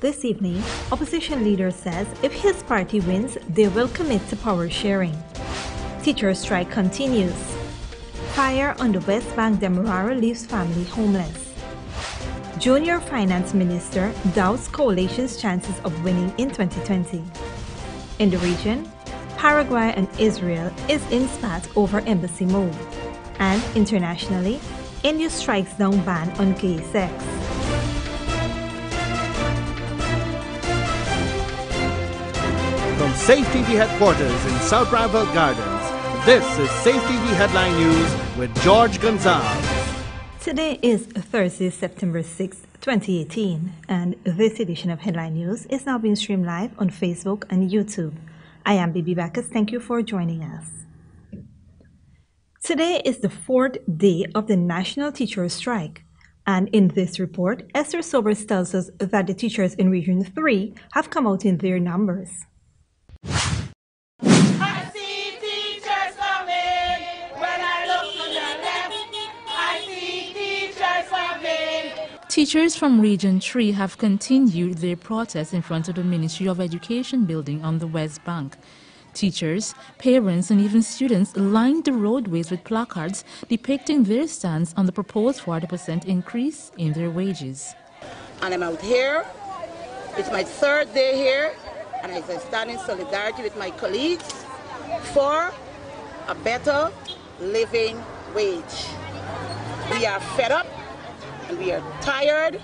This evening, opposition leader says if his party wins, they will commit to power sharing. Teacher strike continues. Fire on the West Bank Demerara leaves family homeless. Junior Finance Minister doubts coalition's chances of winning in 2020. In the region, Paraguay and Israel is in spat over embassy move. And internationally, India strikes down ban on gay sex. From Safe TV headquarters in South Bramwell Gardens, this is Safe TV Headline News with George Gonzalez. Today is Thursday, September 6, 2018, and this edition of Headline News is now being streamed live on Facebook and YouTube. I am Bibi Bacchus. Thank you for joining us. Today is the fourth day of the National Teachers' Strike, and in this report, Esther Sobers tells us that the teachers in Region 3 have come out in their numbers. I see teachers coming. When I look to the left, I see teachers coming. Teachers from Region 3 have continued their protest in front of the Ministry of Education building on the West Bank. Teachers, parents and even students lined the roadways with placards depicting their stance on the proposed 40% increase in their wages. And I'm out here. It's my third day here, and I stand in solidarity with my colleagues for a better living wage. We are fed up and we are tired.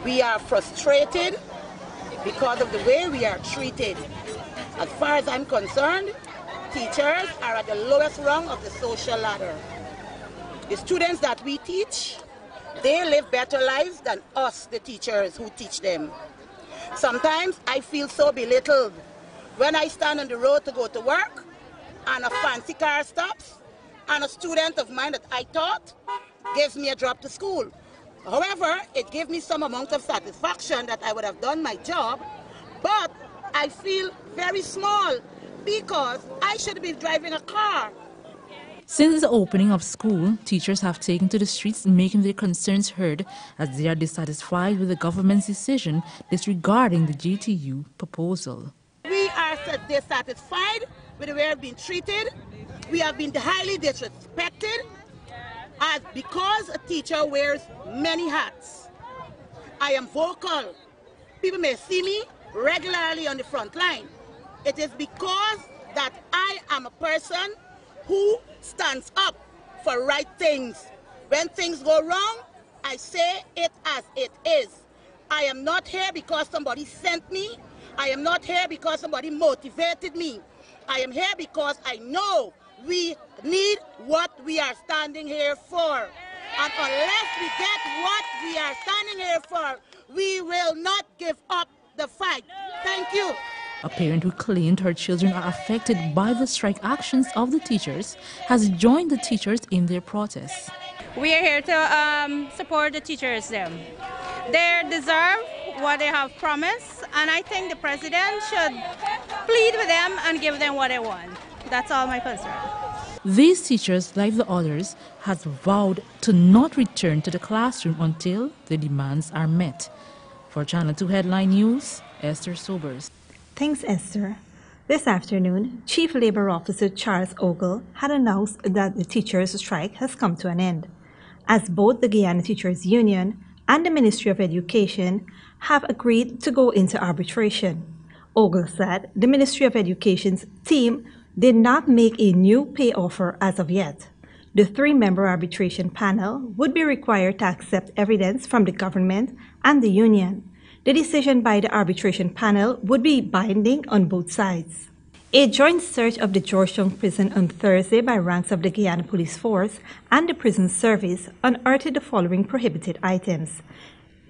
We are frustrated because of the way we are treated. As far as I'm concerned, teachers are at the lowest rung of the social ladder. The students that we teach, they live better lives than us, the teachers who teach them. Sometimes I feel so belittled when I stand on the road to go to work and a fancy car stops and a student of mine that I taught gives me a drop to school. However, it gave me some amount of satisfaction that I would have done my job, but I feel very small because I should be driving a car. Since the opening of school, teachers have taken to the streets making their concerns heard as they are dissatisfied with the government's decision disregarding the GTU proposal. We are dissatisfied with the way we have been treated. We have been highly disrespected because a teacher wears many hats. I am vocal. People may see me regularly on the front line. It is because that I am a person who stands up for right things. When things go wrong, I say it as it is. I am not here because somebody sent me. I am not here because somebody motivated me. I am here because I know we need what we are standing here for. And unless we get what we are standing here for, we will not give up the fight. Thank you. A parent who claimed her children are affected by the strike actions of the teachers has joined the teachers in their protests. We are here to support the teachers. They deserve what they have promised, and I think the president should plead with them and give them what they want. That's all my concern. These teachers, like the others, have vowed to not return to the classroom until the demands are met. For Channel 2 Headline News, Esther Sobers. Thanks, Esther. This afternoon, Chief Labor Officer Charles Ogle had announced that the teachers' strike has come to an end, as both the Guyana Teachers Union and the Ministry of Education have agreed to go into arbitration. Ogle said the Ministry of Education's team did not make a new pay offer as of yet. The three-member arbitration panel would be required to accept evidence from the government and the union. The decision by the arbitration panel would be binding on both sides. A joint search of the Georgetown prison on Thursday by ranks of the Guyana Police Force and the prison service unearthed the following prohibited items: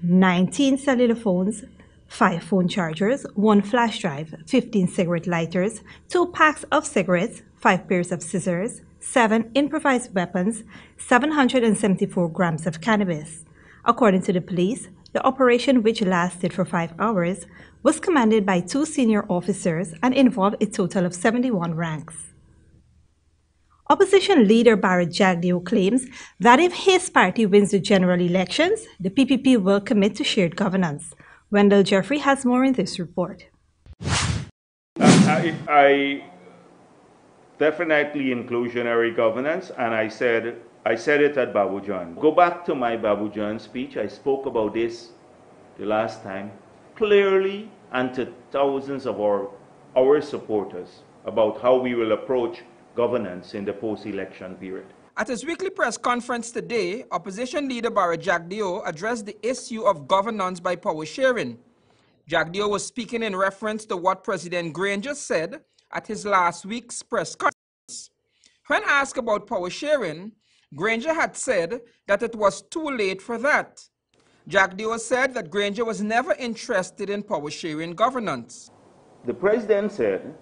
19 cellular phones, 5 phone chargers, 1 flash drive, 15 cigarette lighters, 2 packs of cigarettes, 5 pairs of scissors, 7 improvised weapons, 774 grams of cannabis. According to the police, the operation, which lasted for 5 hours, was commanded by 2 senior officers and involved a total of 71 ranks. Opposition leader Barrett Jagdeo claims that if his party wins the general elections, the PPP will commit to shared governance. Wendell Jeffrey has more in this report. I definitely inclusionary governance, and I said it at Babujan. Go back to my Babujan speech. I spoke about this the last time clearly and to thousands of our supporters about how we will approach governance in the post-election period. At his weekly press conference today, opposition leader Barry Jagdeo addressed the issue of governance by power sharing. Jagdeo was speaking in reference to what President Granger said at his last week's press conference. When asked about power sharing, Granger had said that it was too late for that. Jagdeo said that Granger was never interested in power sharing governance. The president said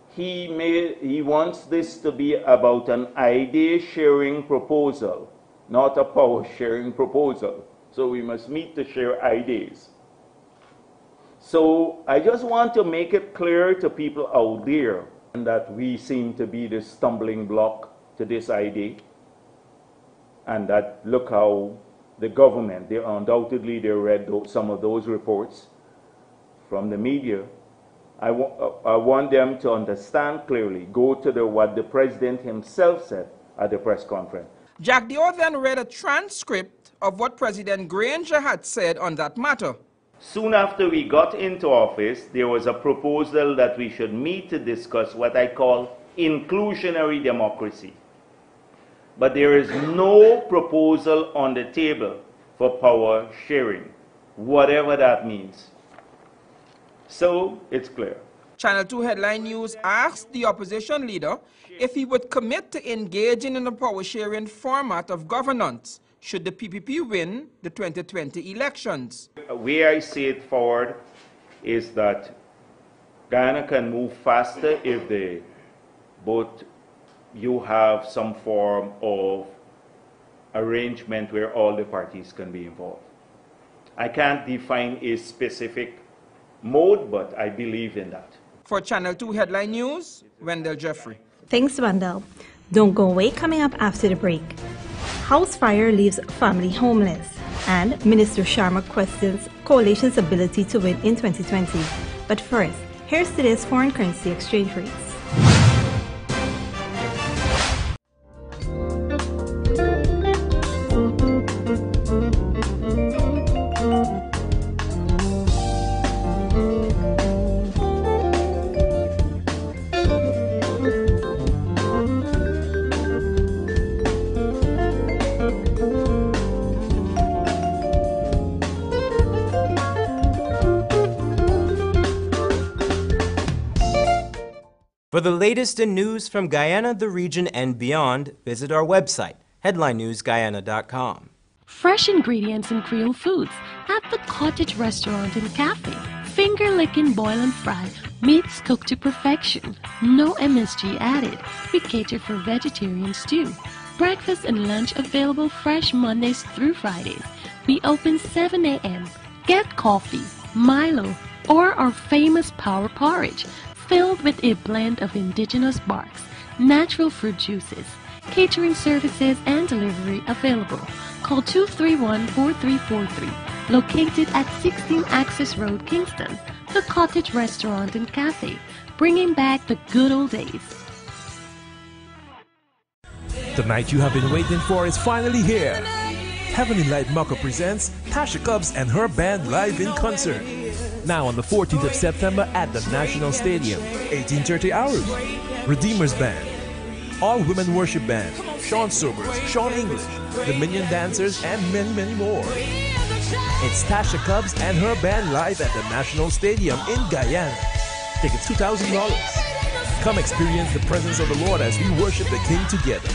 he wants this to be about an idea sharing proposal, not a power sharing proposal. So we must meet to share ideas. So I just want to make it clear to people out there that we seem to be the stumbling block to this idea, and that look how the government, they read some of those reports from the media. I want them to understand clearly, go to what the president himself said at the press conference. Jagdeo then read a transcript of what President Granger had said on that matter. Soon after we got into office, there was a proposal that we should meet to discuss what I call inclusionary democracy. But there is no proposal on the table for power sharing, whatever that means. So it's clear. Channel 2 Headline News asked the opposition leader if he would commit to engaging in the power sharing format of governance should the PPP win the 2020 elections. The way I see it forward is that Guyana can move faster if you have some form of arrangement where all the parties can be involved. I can't define a specific mode, but I believe in that. For Channel 2 Headline News, Wendell Jeffrey. Thanks, Wendell. Don't go away. Coming up after the break. House fire leaves family homeless, and Minister Sharma questions coalition's ability to win in 2020. But first, here's today's foreign currency exchange rates. For the latest in news from Guyana, the region, and beyond, visit our website, headlinenewsguyana.com. Fresh ingredients and Creole foods at the Cottage Restaurant and Cafe. Finger-licking boil and fry, meats cooked to perfection. No MSG added. We cater for vegetarian stew. Breakfast and lunch available fresh Mondays through Fridays. We open 7 a.m. Get coffee, Milo, or our famous power porridge, filled with a blend of indigenous barks, natural fruit juices. Catering services and delivery available. Call 231-4343. Located at 16 Access Road, Kingston. The Cottage Restaurant and Cafe, bringing back the good old days. The night you have been waiting for is finally here. Heavenly Light Maka presents Tasha Cobbs and her band live in concert. Now on the 14th of September at the National Stadium, 18:30 hours. Redeemers Band, All Women Worship Band, Sean Sobers, Sean English, the Minion Dancers, and many, many more. It's Tasha Cobbs and her band live at the National Stadium in Guyana. Tickets $2,000. Come experience the presence of the Lord as we worship the King together.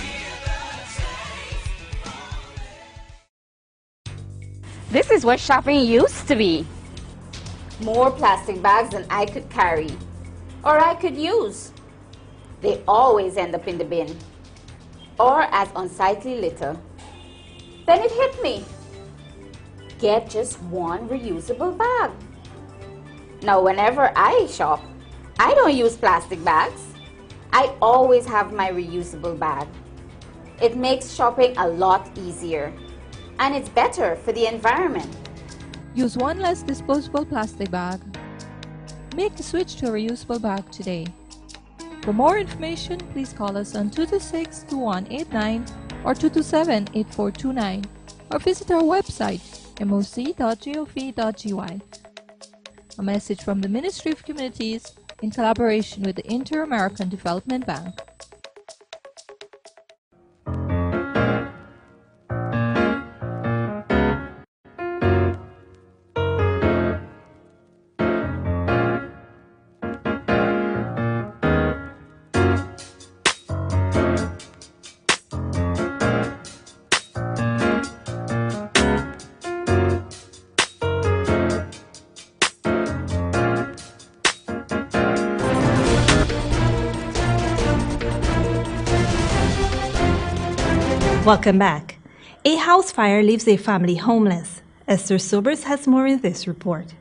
This is what shopping used to be. More plastic bags than I could carry, or I could use. They always end up in the bin, or as unsightly litter. Then it hit me. Get just one reusable bag. Now whenever I shop, I don't use plastic bags. I always have my reusable bag. It makes shopping a lot easier, and it's better for the environment. Use one less disposable plastic bag. Make the switch to a reusable bag today. For more information, please call us on 226-2189 or 227-8429 or visit our website moc.gov.gy. A message from the Ministry of Communities in collaboration with the Inter-American Development Bank. Welcome back. A house fire leaves a family homeless. Esther Sobers has more in this report.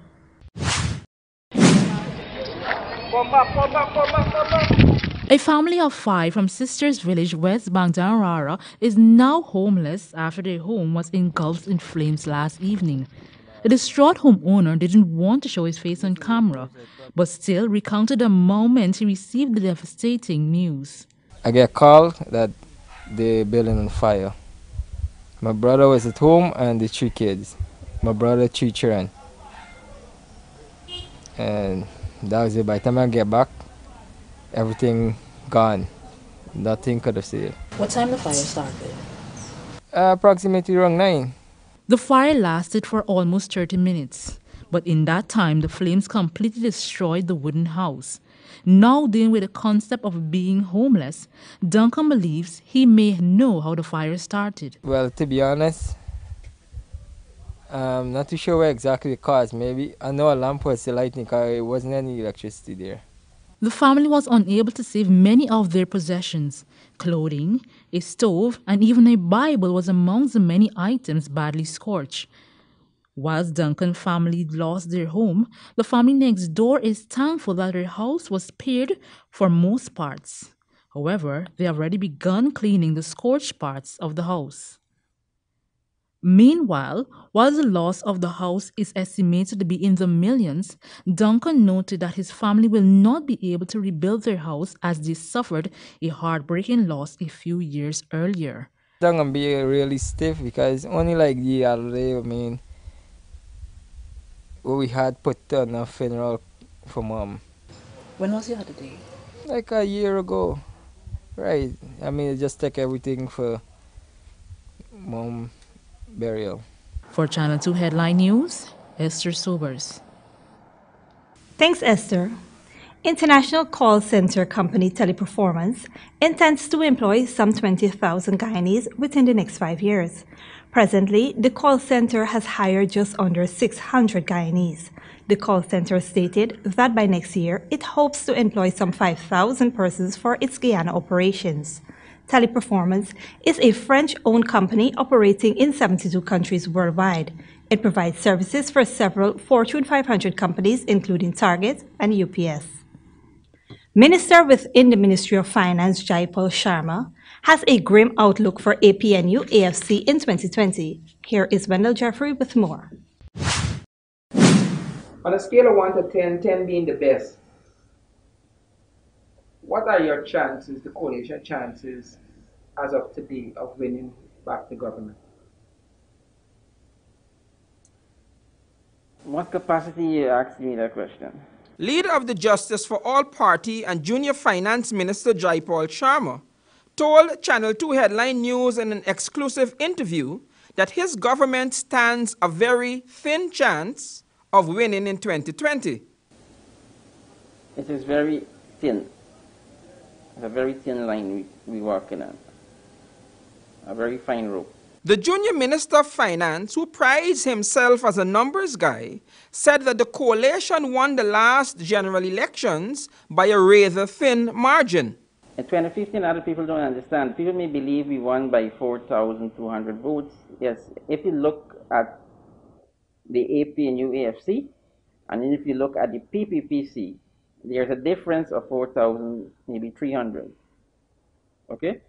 A family of 5 from Sisters Village, West Bank, Danrara, is now homeless after their home was engulfed in flames last evening. The distraught homeowner didn't want to show his face on camera, but still recounted the moment he received the devastating news. I get a call that the building on fire. My brother was at home and the 3 kids. My brother 3 children. And that was it. By the time I get back, everything gone. Nothing could have saved. What time the fire started? Approximately around 9. The fire lasted for almost 30 minutes, but in that time the flames completely destroyed the wooden house. Now dealing with the concept of being homeless, Duncan believes he may know how the fire started. Well, to be honest, I'm not too sure where exactly it caused. Maybe I know a lamp was still lighting because there wasn't any electricity there. The family was unable to save many of their possessions. Clothing, a stove, and even a Bible was amongst the many items badly scorched. Whilst Duncan's family lost their home, the family next door is thankful that their house was spared for most parts. However, they have already begun cleaning the scorched parts of the house. Meanwhile, while the loss of the house is estimated to be in the millions, Duncan noted that his family will not be able to rebuild their house as they suffered a heartbreaking loss a few years earlier. I'm going to be really stiff because only like the other day, we had put on a funeral for Mom. When was the other day? Like a year ago. Right. It just take everything for Mom burial. For Channel 2 Headline News, Esther Sobers. Thanks, Esther. International call center company Teleperformance intends to employ some 20,000 Guyanese within the next 5 years. Presently, the call center has hired just under 600 Guyanese. The call center stated that by next year, it hopes to employ some 5,000 persons for its Guyana operations. Teleperformance is a French-owned company operating in 72 countries worldwide. It provides services for several Fortune 500 companies, including Target and UPS. Minister within the Ministry of Finance, Jaipal Sharma, has a grim outlook for APNU AFC in 2020. Here is Wendell Jeffrey with more. On a scale of 1 to 10, 10 being the best, what are your chances, the coalition chances, as of today, of winning back the government? What capacity you asking me that question? Leader of the Justice for All Party and Junior Finance Minister Jaipal Sharma told Channel 2 Headline News in an exclusive interview that his government stands a very thin chance of winning in 2020. It is very thin. It's a very thin line we're walking on. A very fine rope. The junior Minister of Finance, who prides himself as a numbers guy, said that the coalition won the last general elections by a rather thin margin. In 2015, other people don't understand. People may believe we won by 4,200 votes. Yes, if you look at the APNU AFC, and then if you look at the PPPC, there's a difference of 4,000, maybe 300. Okay?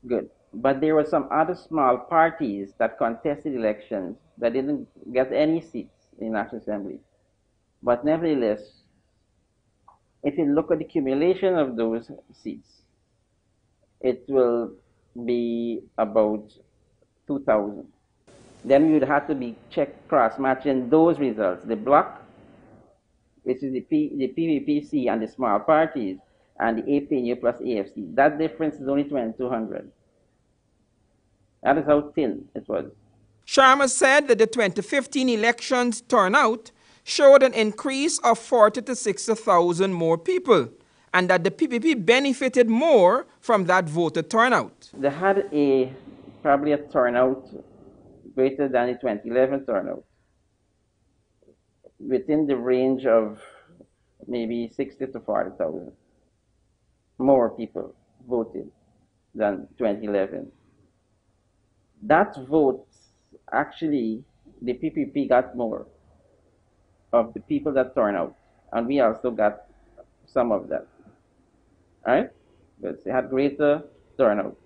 Good. But there were some other small parties that contested elections that didn't get any seats in the National Assembly. But nevertheless, if you look at the accumulation of those seats, it will be about 2,000. Then we would have to be cross-matching those results. The bloc, which is the PVPC and the small parties, and the APNU plus AFC. That difference is only 2,200. That is how thin it was. Sharma said that the 2015 elections turnout showed an increase of 40 to 60,000 more people, and that the PPP benefited more from that voter turnout. They had probably a turnout greater than the 2011 turnout, within the range of maybe 60 to 40,000. More people voted than 2011. That vote, actually, the PPP got more of the people that turned out, and we also got some of that, right? But they had greater turnout,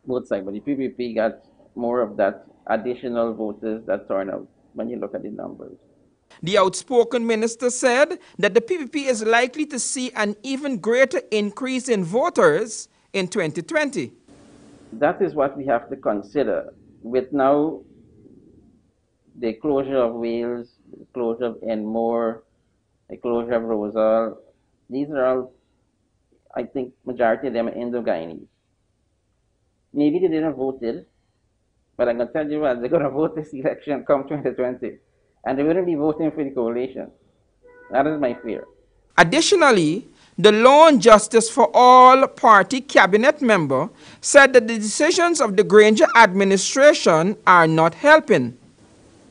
both sides, but the PPP got more of that additional voters that turned out when you look at the numbers. The outspoken minister said that the PPP is likely to see an even greater increase in voters in 2020. That is what we have to consider. With now the closure of Wales, the closure of Enmore, the closure of Rosal, these are all, I think, majority of them are Indo-Guyanese. Maybe they didn't voted, but I'm going to tell you what, they're going to vote this election come 2020. And they wouldn't be voting for the coalition. That is my fear. Additionally, the Law and Justice for All Party cabinet member said that the decisions of the Granger administration are not helping.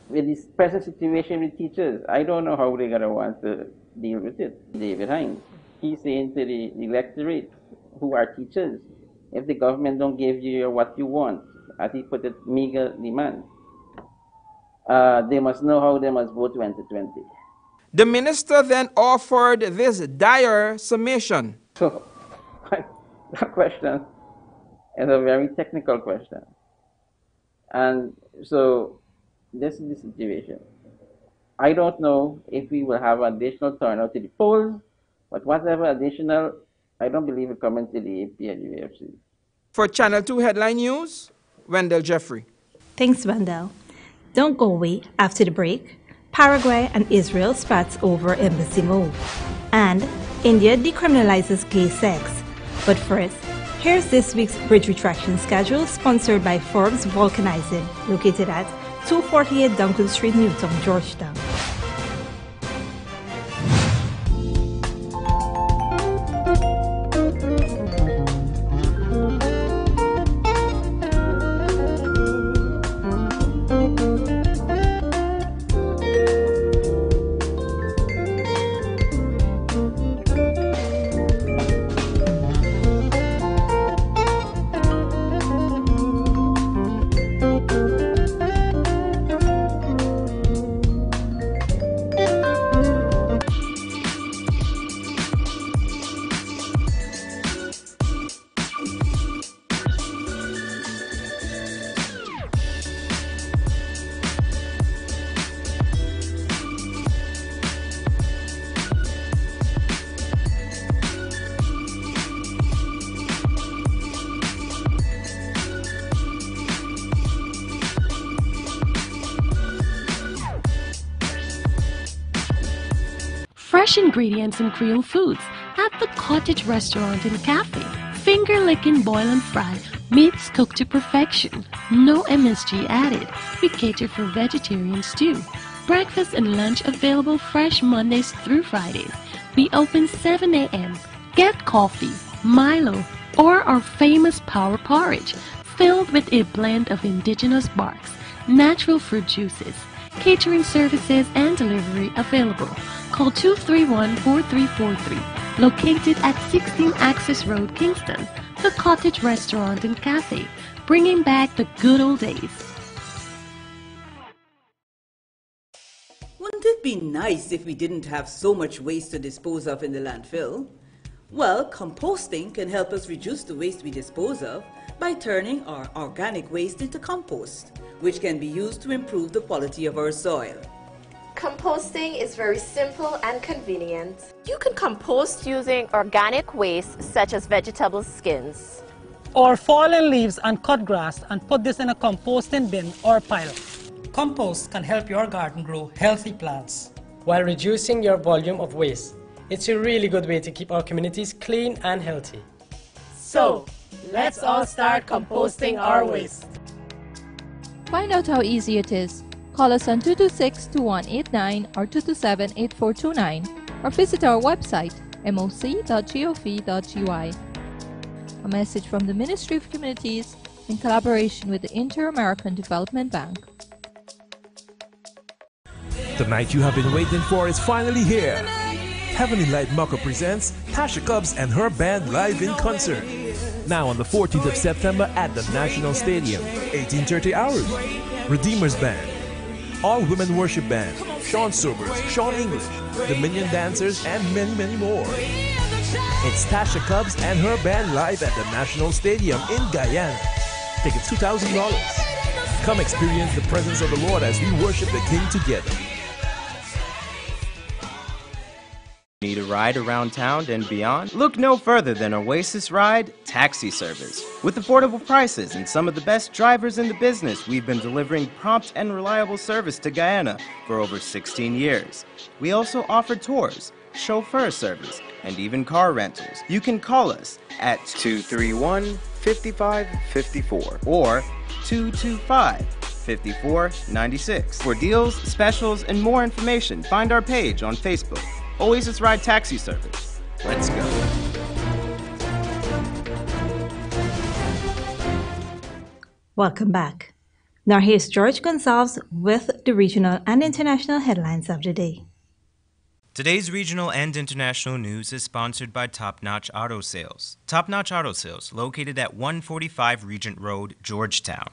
With this present situation with teachers, I don't know how they're going to want to deal with it. David Hines, he's saying to the electorate, who are teachers, if the government don't give you what you want, as he put it, meager demand, they must know how they must vote 2020. The minister then offered this dire summation. So, that question is a very technical question. And so, this is the situation. I don't know if we will have additional turnout to the polls, but whatever additional, I don't believe will come into the AP and UFC. For Channel 2 Headline News, Wendell Jeffrey. Thanks, Wendell. Don't go away. After the break, Paraguay and Israel spats over embassy move. And India decriminalizes gay sex. But first, here's this week's bridge retraction schedule sponsored by Forbes Vulcanizing, located at 248 Duncan Street, Newtown, Georgetown. Fresh ingredients and Creole foods at the Cottage Restaurant and Cafe. Finger-licking boil and fry, meats cooked to perfection. No MSG added. We cater for vegetarians too. Breakfast and lunch available fresh Mondays through Fridays. We open 7 a.m. Get coffee, Milo, or our famous power porridge, filled with a blend of indigenous barks, natural fruit juices. Catering services and delivery available. Call 231-4343. Located at 16 Access Road, Kingston. The Cottage Restaurant and Cafe. Bringing back the good old days. Wouldn't it be nice if we didn't have so much waste to dispose of in the landfill? Well, composting can help us reduce the waste we dispose of by turning our organic waste into compost, which can be used to improve the quality of our soil. Composting is very simple and convenient. You can compost using organic waste such as vegetable skins, or fallen leaves and cut grass and put this in a composting bin or pile. Compost can help your garden grow healthy plants while reducing your volume of waste. It's a really good way to keep our communities clean and healthy. So, let's all start composting our waste. Find out how easy it is. Call us on 226-2189 or 227-8429 or visit our website moc.gov.gy. A message from the Ministry of Communities in collaboration with the Inter-American Development Bank. The night you have been waiting for is finally here. Heavenly Light Mucker presents Tasha Cobbs and her band live in concert. Now on the 14th of September at the National Stadium, 18:30 hours. Redeemers Band, All Women Worship Band, Sean Sobers, Sean English, Dominion Dancers, and many, many more. It's Tasha Cobbs and her band live at the National Stadium in Guyana. Tickets $2,000. Come experience the presence of the Lord as we worship the King together. Need a ride around town and beyond? Look no further than Oasis Ride Taxi Service. With affordable prices and some of the best drivers in the business, we've been delivering prompt and reliable service to Guyana for over 16 years. We also offer tours, chauffeur service, and even car rentals. You can call us at 231-5554 or 225-5496. For deals, specials, and more information, find our page on Facebook. Oasis Ride Taxi Service. Let's go. Welcome back. Now here's George Gonzalez with the regional and international headlines of the day. Today's regional and international news is sponsored by Top Notch Auto Sales. Top Notch Auto Sales, located at 145 Regent Road, Georgetown.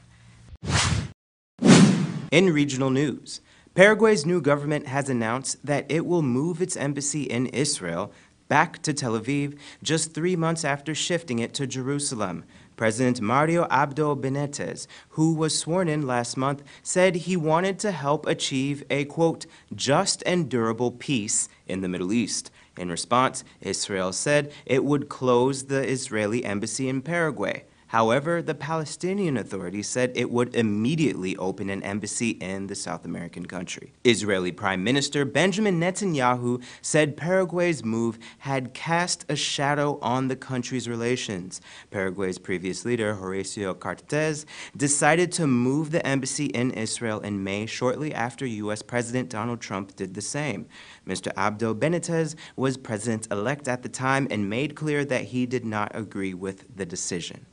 In regional news, Paraguay's new government has announced that it will move its embassy in Israel back to Tel Aviv just 3 months after shifting it to Jerusalem. President Mario Abdo Benitez, who was sworn in last month, said he wanted to help achieve a, quote, just and durable peace in the Middle East. In response, Israel said it would close the Israeli embassy in Paraguay. However, the Palestinian Authority said it would immediately open an embassy in the South American country. Israeli Prime Minister Benjamin Netanyahu said Paraguay's move had cast a shadow on the country's relations. Paraguay's previous leader, Horacio Cartes, decided to move the embassy in Israel in May, shortly after U.S. President Donald Trump did the same. Mr. Abdo Benitez was president-elect at the time and made clear that he did not agree with the decision.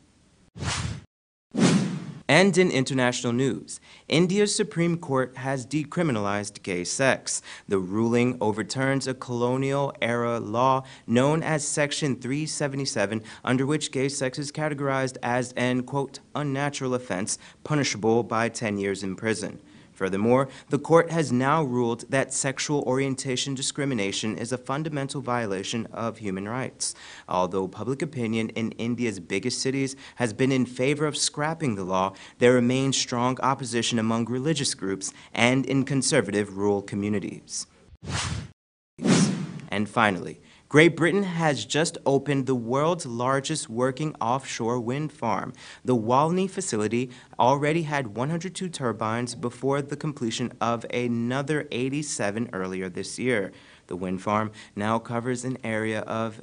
And in international news, India's Supreme Court has decriminalized gay sex. The ruling overturns a colonial-era law known as Section 377, under which gay sex is categorized as an, quote, unnatural offense punishable by 10 years in prison. Furthermore, the court has now ruled that sexual orientation discrimination is a fundamental violation of human rights. Although public opinion in India's biggest cities has been in favor of scrapping the law, there remains strong opposition among religious groups and in conservative rural communities. And finally, Great Britain has just opened the world's largest working offshore wind farm. The Walney facility already had 102 turbines before the completion of another 87 earlier this year. The wind farm now covers an area of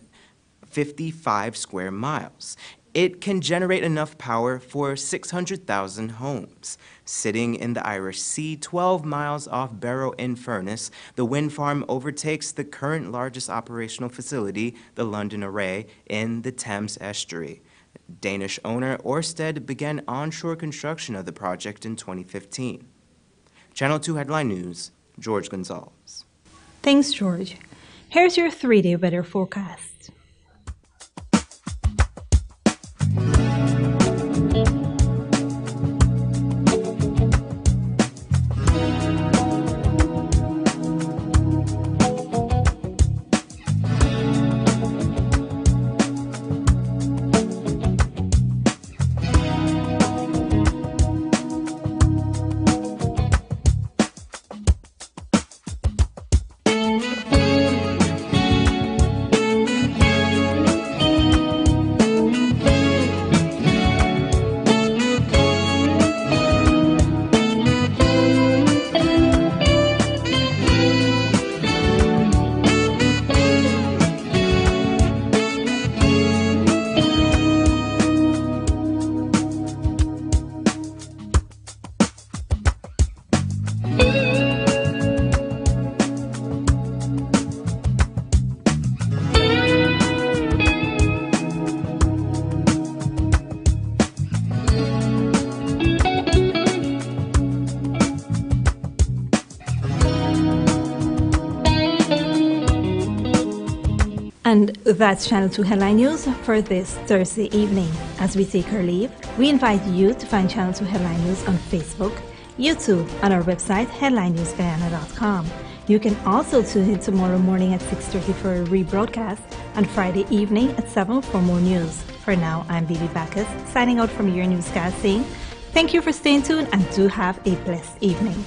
55 square miles. It can generate enough power for 600,000 homes. Sitting in the Irish Sea, 12 miles off Barrow-in-Furness, the wind farm overtakes the current largest operational facility, the London Array, in the Thames estuary. Danish owner Ørsted began onshore construction of the project in 2015. Channel 2 Headline News, George Gonzalez. Thanks, George. Here's your 3-day weather forecast. And that's Channel 2 Headline News for this Thursday evening. As we take our leave, we invite you to find Channel 2 Headline News on Facebook, YouTube, and our website, headlinenewsguyana.com. You can also tune in tomorrow morning at 6:30 for a rebroadcast and Friday evening at 7 for more news. For now, I'm Bibi Bacchus, signing out from your newscast saying thank you for staying tuned and do have a blessed evening.